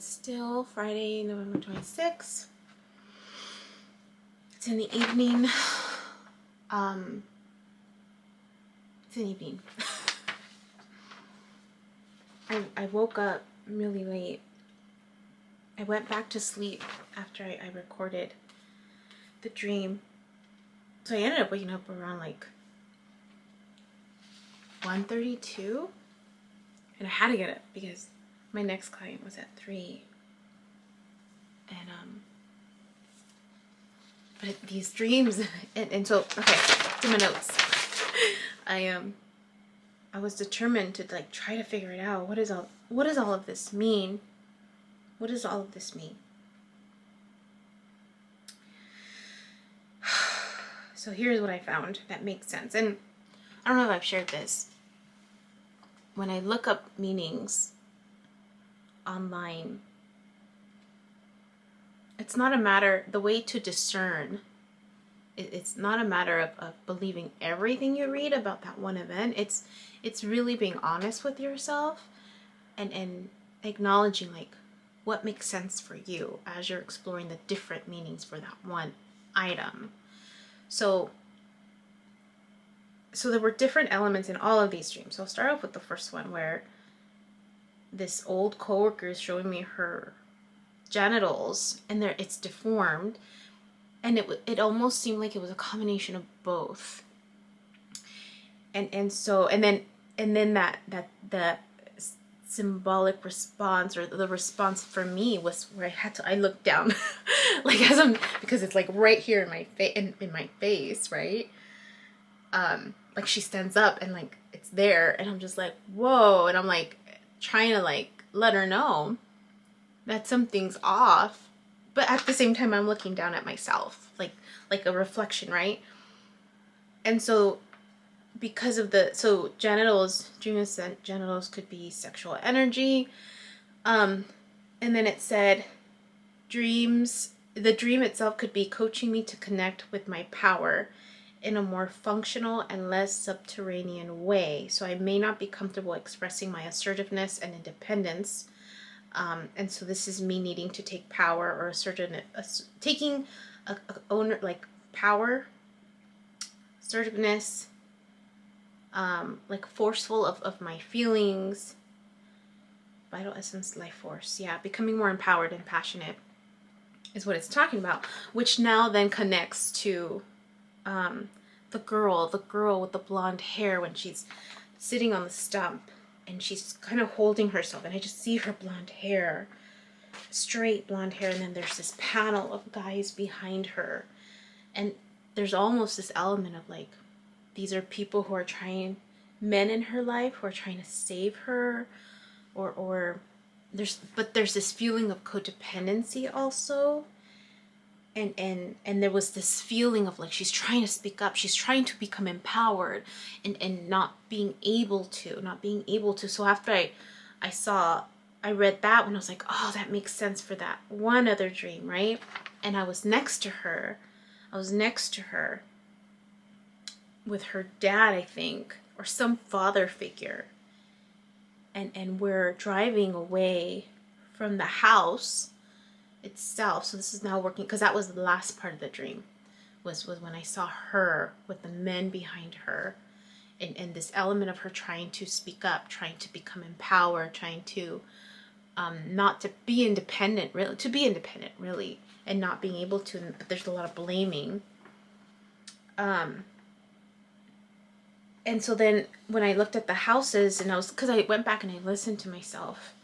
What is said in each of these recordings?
still Friday, November 26th. It's in the evening. It's in the evening. I woke up really late. I went back to sleep after I recorded the dream. So I ended up waking up around like 1:32. And I had to get up because my next client was at 3. And but these dreams and so okay, to my notes. I was determined to like try to figure it out. What does all of this mean? What does all of this mean? So here's what I found that makes sense. And I don't know if I've shared this. When I look up meanings online, it's not a matter, the way to discern, it's not a matter of believing everything you read about that one event. It's really being honest with yourself and acknowledging like what makes sense for you as you're exploring the different meanings for that one item. So there were different elements in all of these dreams. So I'll start off with the first one where this old coworker is showing me her genitals and it's deformed, and it almost seemed like it was a combination of both. And then that the symbolic response, or the response for me, was where I looked down like because it's like right here in my in my face, right? Like she stands up and like it's there, and I'm just like, whoa, and I'm like trying to like let her know that something's off, but at the same time I'm looking down at myself, like a reflection, right? And so because of genitals, dream genitals could be sexual energy, and then it said the dream itself could be coaching me to connect with my power in a more functional and less subterranean way. So I may not be comfortable expressing my assertiveness and independence. And so this is me needing to take power or taking owner, like power, assertiveness, like forceful of my feelings, vital essence, life force. Yeah, becoming more empowered and passionate is what it's talking about, which now then connects to the girl with the blonde hair when she's sitting on the stump and she's kind of holding herself, and I just see her blonde hair, straight blonde hair, and then there's this panel of guys behind her, and there's almost this element of like, these are people who are men in her life who are trying to save her, or there's this feeling of codependency also. And there was this feeling of like she's trying to speak up, she's trying to become empowered, and not being able to. So after I read that one, I was like, oh, that makes sense for that one other dream, right? And I was next to her with her dad, I think, or some father figure, and we're driving away from the house itself. So this is now working, because that was the last part of the dream, was when I saw her with the men behind her, and this element of her trying to speak up, trying to become empowered, trying to not to be independent, really, and not being able to. But there's a lot of blaming. And so then when I looked at the houses, and because I went back and I listened to myself,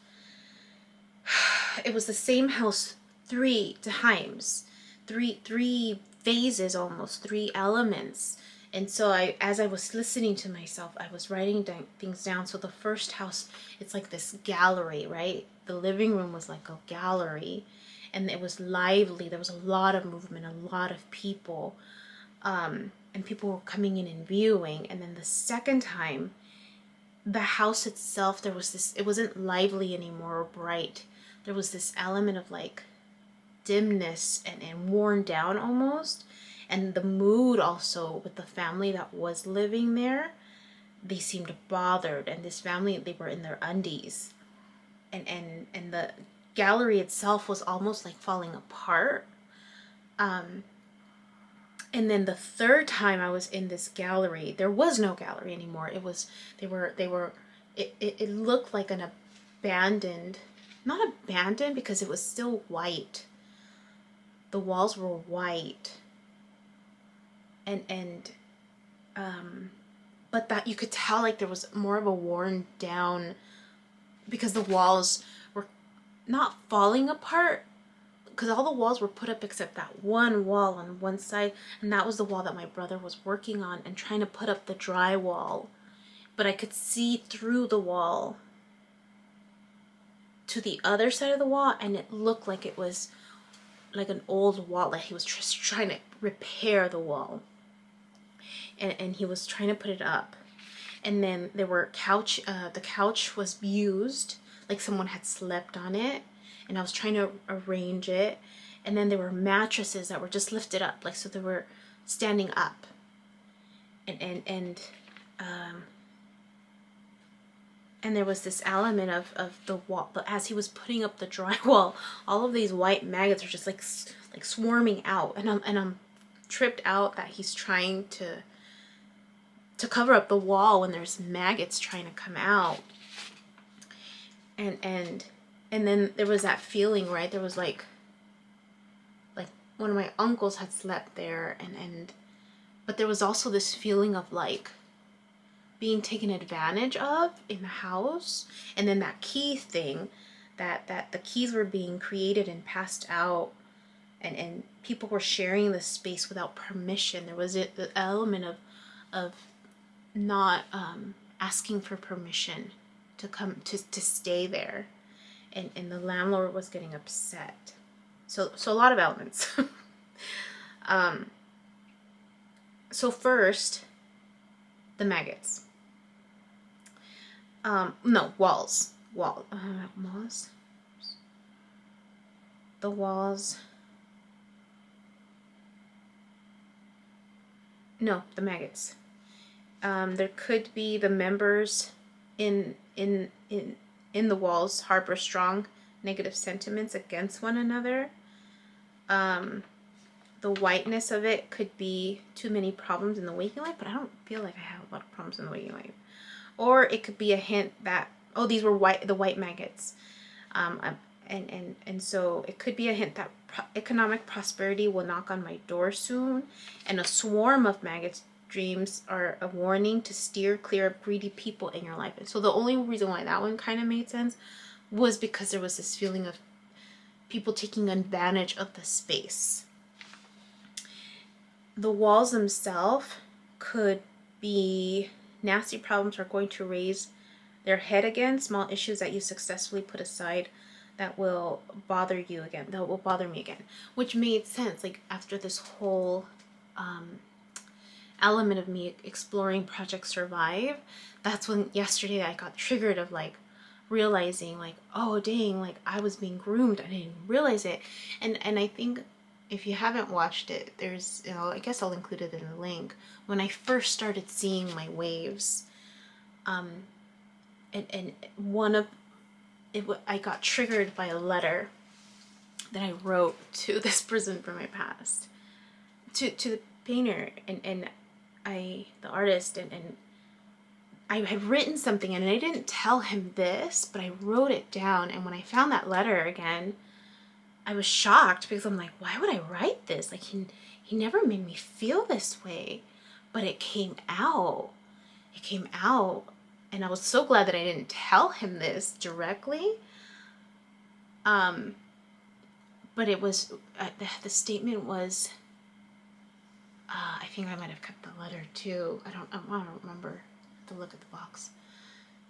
it was the same house 3 times, three phases, almost 3 elements. And so as I was listening to myself, I was writing things down. So the first house, it's like this gallery, right? The living room was like a gallery, and it was lively. There was a lot of movement, a lot of people, and people were coming in and viewing. And then the second time, the house itself, it wasn't lively anymore or bright. There was this element of like dimness and worn down almost. And the mood also with the family that was living there, they seemed bothered. And this family, they were in their undies. And the gallery itself was almost like falling apart. And then the third time I was in this gallery, there was no gallery anymore. It was, it looked like an abandoned, not abandoned because it was still white. The walls were white. But that you could tell like there was more of a worn down, because the walls were not falling apart, because all the walls were put up except that one wall on one side, and that was the wall that my brother was working on and trying to put up the drywall. But I could see through the wall to the other side of the wall, and it looked like it was like an old wall, like he was just trying to repair the wall. And he was trying to put it up. And then there were the couch was used, like someone had slept on it, and I was trying to arrange it. And then there were mattresses that were just lifted up, like, so they were standing up. And there was this element of the wall, but as he was putting up the drywall, all of these white maggots are just like swarming out, and I'm tripped out that he's trying to cover up the wall when there's maggots trying to come out. And then there was that feeling, right? There was like one of my uncles had slept there, but there was also this feeling of like being taken advantage of in the house. And then that key thing, that the keys were being created and passed out, and people were sharing the space without permission. There was the element of not asking for permission to come to stay there, and the landlord was getting upset. So a lot of elements. So first, the maggots. Walls. The walls. No, the maggots. There could be the members in the walls harbor strong negative sentiments against one another. The whiteness of it could be too many problems in the waking life, but I don't feel like I have a lot of problems in the waking life. Or it could be a hint that, oh, these were the white maggots. And so it could be a hint that economic prosperity will knock on my door soon, and a swarm of maggots dreams are a warning to steer clear of greedy people in your life. And so the only reason why that one kind of made sense was because there was this feeling of people taking advantage of the space. The walls themselves could be nasty problems are going to raise their head again, small issues that you successfully put aside that will bother you again, that will bother me again, which made sense. Like after this whole element of me exploring Project Survive, that's when yesterday I got triggered of like realizing like, oh dang, like I was being groomed. I didn't realize it. And I think if you haven't watched it, there's, I guess I'll include it in the link. When I first started seeing my waves, and one of it, I got triggered by a letter that I wrote to this person from my past, to the painter and the artist, and I had written something, and I didn't tell him this, but I wrote it down. And when I found that letter again, I was shocked, because I'm like, why would I write this? Like he never made me feel this way, but it came out. It came out, and I was so glad that I didn't tell him this directly. But it was the statement was. I think I might have kept the letter too. I don't remember. I have to look at the box.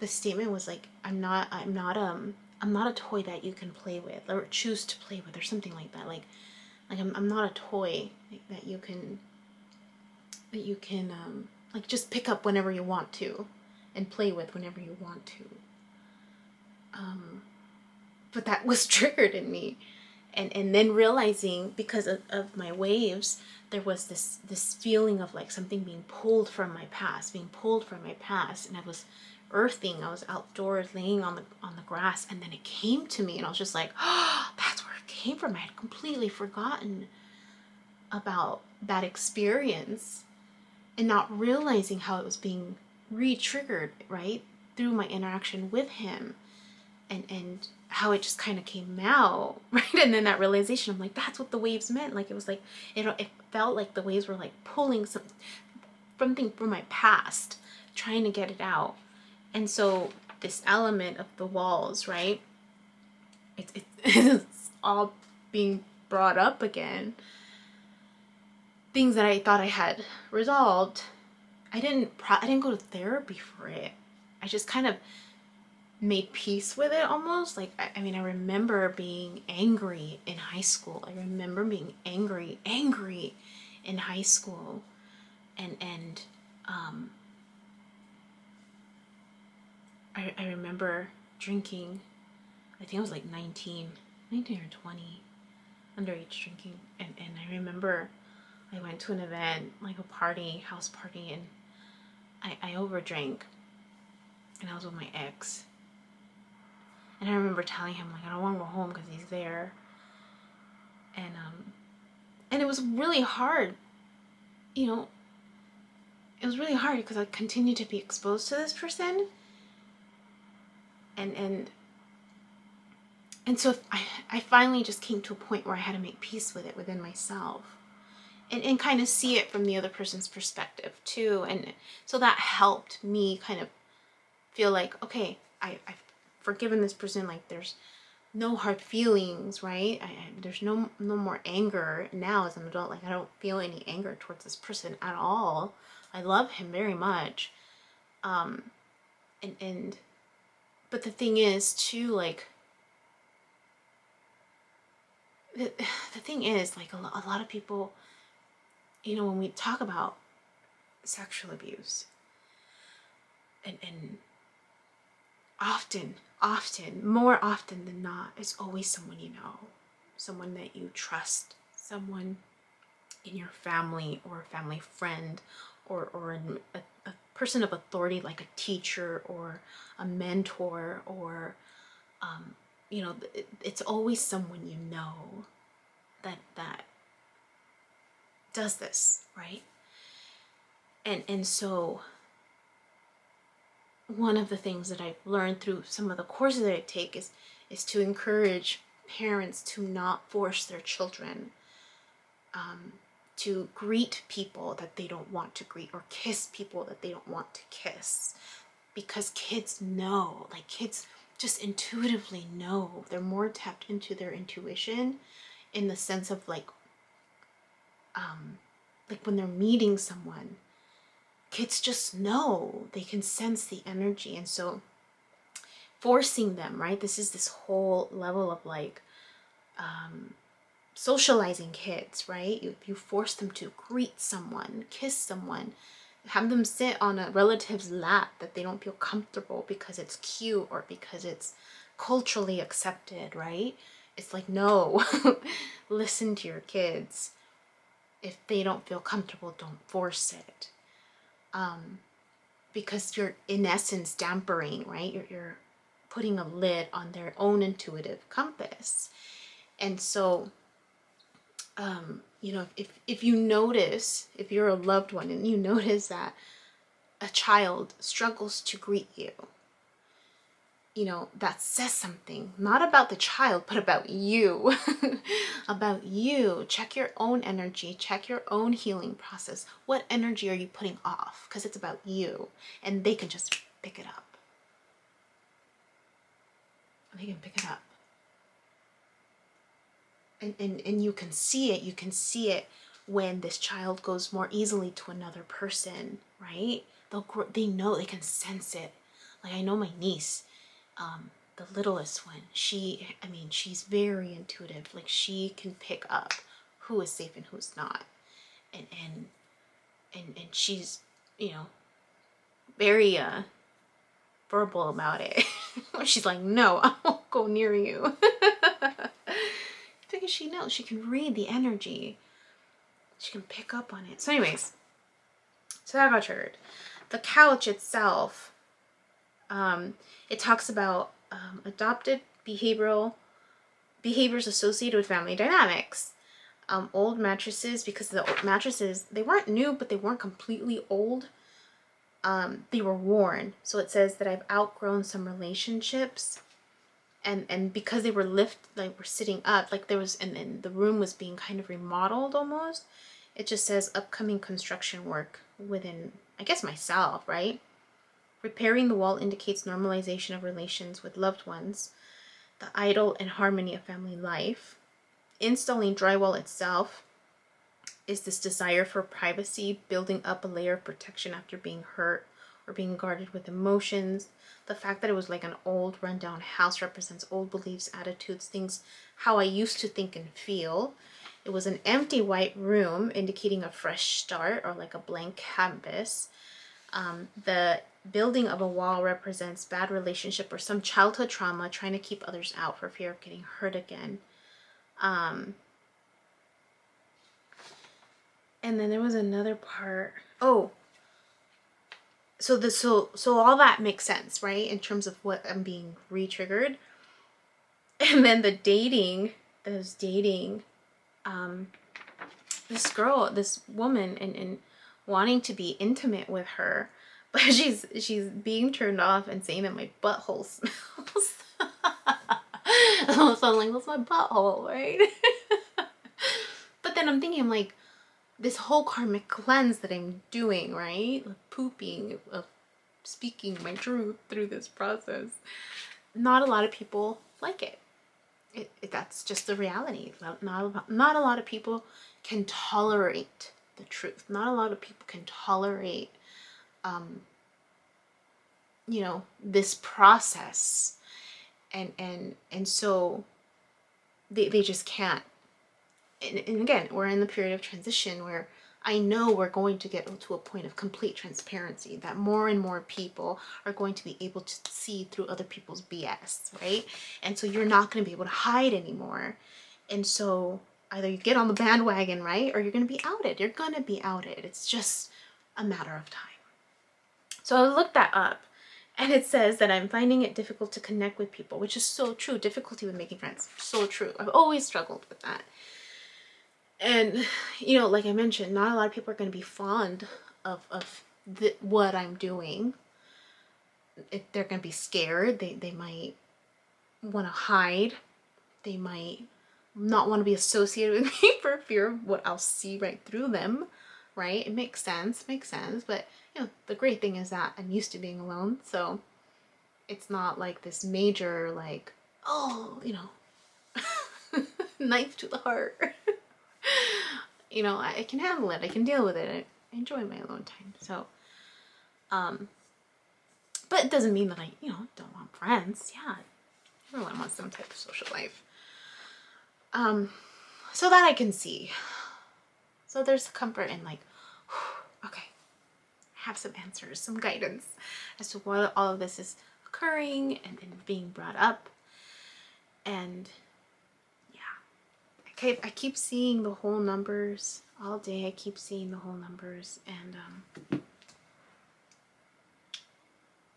The statement was like, I'm not a toy that you can play with or choose to play with, or something like that. Like I'm not a toy that you can like just pick up whenever you want to and play with whenever you want to. But that was triggered in me, And then realizing, because of my waves, there was this feeling of like something being pulled from my past, and I was earthing. I was outdoors laying on the grass, and then it came to me, and I was just like, oh, that's where it came from. I had completely forgotten about that experience, and not realizing how it was being re-triggered, right, through my interaction with him, and how it just kind of came out, right? And then that realization, I'm like, that's what the waves meant. Like, it was like, it felt like the waves were like pulling something from my past, trying to get it out. And so this element of the walls, right, it's all being brought up again. Things that I thought I had resolved, I didn't go to therapy for it. I just kind of made peace with it almost. Like, I mean, I remember being angry in high school. I remember being angry in high school. And I remember drinking, I think I was like 19 or 20, underage drinking. And I remember I went to an event, like a party, house party, and I overdrank. And I was with my ex. And I remember telling him, like, I don't want to go home because he's there. And it was really hard, you know, it was really hard because I continued to be exposed to this person. And so I finally just came to a point where I had to make peace with it within myself. And kind of see it from the other person's perspective too. And so that helped me kind of feel like, okay, I've forgiven this person. Like, there's no hard feelings, right? There's no more anger now as an adult. Like, I don't feel any anger towards this person at all. I love him very much. But the thing is too, like, the thing is, like, a lot of people, you know, when we talk about sexual abuse, and more often than not, it's always someone you know, someone that you trust, someone in your family or a family friend, or a person of authority, like a teacher or a mentor, or you know, it's always someone you know that does this, right? And so one of the things that I've learned through some of the courses that I take is to encourage parents to not force their children to greet people that they don't want to greet, or kiss people that they don't want to kiss, because kids know, like, kids just intuitively know. They're more tapped into their intuition, in the sense of like when they're meeting someone, kids just know, they can sense the energy. And so forcing them, right, this whole level of like socializing kids, right? If you force them to greet someone, kiss someone, have them sit on a relative's lap that they don't feel comfortable because it's cute or because it's culturally accepted, right? It's like, no, listen to your kids. If they don't feel comfortable, don't force it. Because you're, in essence, dampering, right? You're putting a lid on their own intuitive compass. And so, you know, if you notice, if you're a loved one and you notice that a child struggles to greet you, you know, that says something, not about the child, but about you. About you. Check your own energy, check your own healing process. What energy are you putting off? Because it's about you, and they can just pick it up. They can pick it up. And you can see it when this child goes more easily to another person, right? They know, they can sense it. Like, I know my niece, the littlest one, she's very intuitive. Like, she can pick up who is safe and who's not. And she's, you know, very verbal about it. She's like, no, I won't go near you. because she knows, she can read the energy. She can pick up on it. So anyways, so that got triggered. The couch itself, it talks about adopted behaviors associated with family dynamics. Old mattresses, because the old mattresses, they weren't new, but they weren't completely old. They were worn. So it says that I've outgrown some relationships, and because they were like were sitting up, like there was, and then the room was being kind of remodeled almost. It just says upcoming construction work within, I guess, myself, right? Repairing the wall indicates normalization of relations with loved ones, the idle and harmony of family life. Installing drywall itself is this desire for privacy, building up a layer of protection after being hurt or being guarded with emotions. The fact that it was like an old rundown house represents old beliefs, attitudes, things, how I used to think and feel. It was an empty white room indicating a fresh start or like a blank canvas. The building of a wall represents bad relationship or some childhood trauma, trying to keep others out for fear of getting hurt again. And then there was another part. Oh, so all that makes sense, right? In terms of what I'm being re-triggered. And then the dating, this girl, this woman, and wanting to be intimate with her, but she's being turned off and saying that my butthole smells. So I'm like, what's my butthole, right? But then I'm thinking, I'm like, this whole karmic cleanse that I'm doing, right? Like pooping, of speaking my truth through this process. Not a lot of people like it. That's just the reality. Not a lot of people can tolerate the truth. Not a lot of people can tolerate, this process. And so they just can't. And again, we're in the period of transition where I know we're going to get to a point of complete transparency, that more and more people are going to be able to see through other people's BS, right? And so you're not going to be able to hide anymore. And so either you get on the bandwagon, right? Or you're going to be outed. You're going to be outed. It's just a matter of time. So I looked that up. And it says that I'm finding it difficult to connect with people, which is so true. Difficulty with making friends. So true. I've always struggled with that. And, like I mentioned, not a lot of people are going to be fond of what I'm doing. They're going to be scared. They might want to hide. They might not want to be associated with me for fear of what I'll see right through them, right? It makes sense. But, the great thing is that I'm used to being alone. So it's not like this major, like, knife to the heart. I can handle it. I can deal with it. I enjoy my alone time. So, but it doesn't mean that I, don't want friends. Yeah, everyone wants some type of social life. So that I can see. So there's comfort in like, okay, I have some answers, some guidance as to why all of this is occurring and being brought up. And I keep seeing the whole numbers all day. I keep seeing the whole numbers, and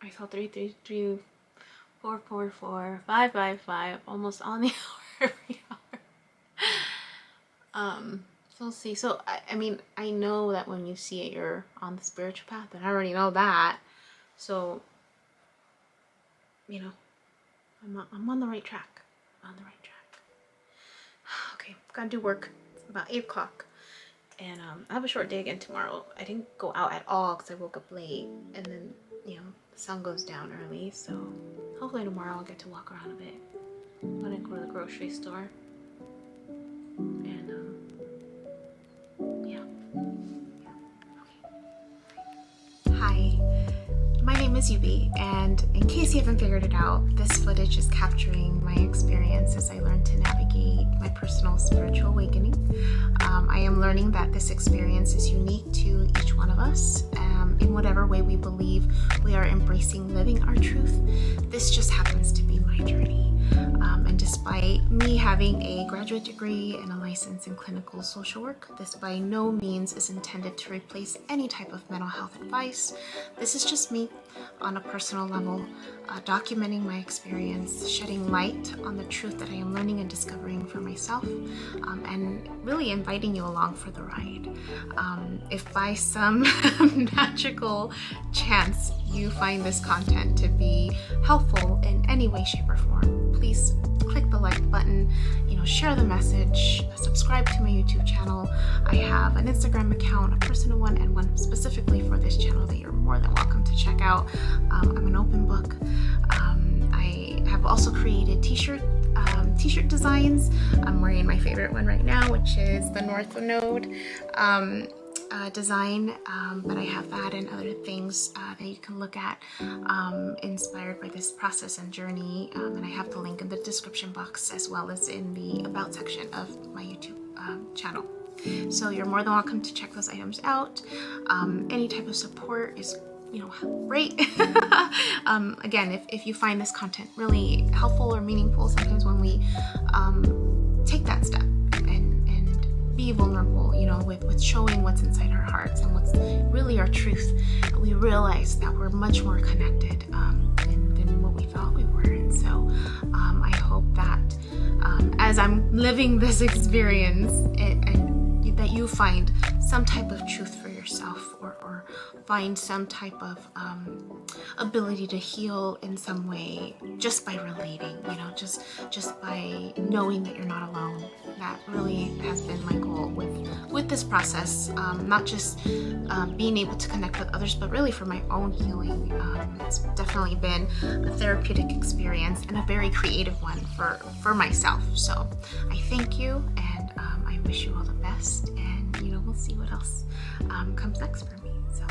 I saw 333, 444, 555, almost on the hour every hour. So we'll see. So I know that when you see it, you're on the spiritual path, and I already know that. So I'm on the right track. Okay, gotta do work. It's about 8 o'clock. And I have a short day again tomorrow. I didn't go out at all because I woke up late. And then, the sun goes down early. So hopefully tomorrow I'll get to walk around a bit. I'm gonna go to the grocery store. And, yeah. Okay. Hi. My name is Yubi, and in case you haven't figured it out, this footage is capturing my experience as I learn to navigate my personal spiritual awakening. I am learning that this experience is unique to each one of us. In whatever way we believe we are embracing living our truth, this just happens to be my journey. And despite me having a graduate degree and a license in clinical social work, this by no means is intended to replace any type of mental health advice. This is just me on a personal level, documenting my experience, shedding light on the truth that I am learning and discovering for myself, and really inviting you along for the ride. If by some magical chance you find this content to be helpful in any way, shape, or form, please click the like button, share the message, subscribe to my YouTube channel. I have an Instagram account, a personal one, and one specifically for this channel that you're more than welcome to check out. I'm an open book. I have also created t-shirt designs. I'm wearing my favorite one right now, which is the North Node design, but I have that and other things that you can look at inspired by this process and journey, and I have the link in the description box as well as in the about section of my YouTube channel. So you're more than welcome to check those items out. Any type of support is great. Again, if you find this content really helpful or meaningful, sometimes when we take that step and be vulnerable, with showing what's inside our hearts and what's really our truth, we realize that we're much more connected than what we thought we were. And so I hope that as I'm living this experience, and that you find some type of truth for yourself, or find some type of ability to heal in some way just by relating, just by knowing that you're not alone. That really has been my goal with this process, not just being able to connect with others, but really for my own healing. It's definitely been a therapeutic experience and a very creative one for myself. So I thank you, and I wish you all the best, and we'll see what else comes next for me. So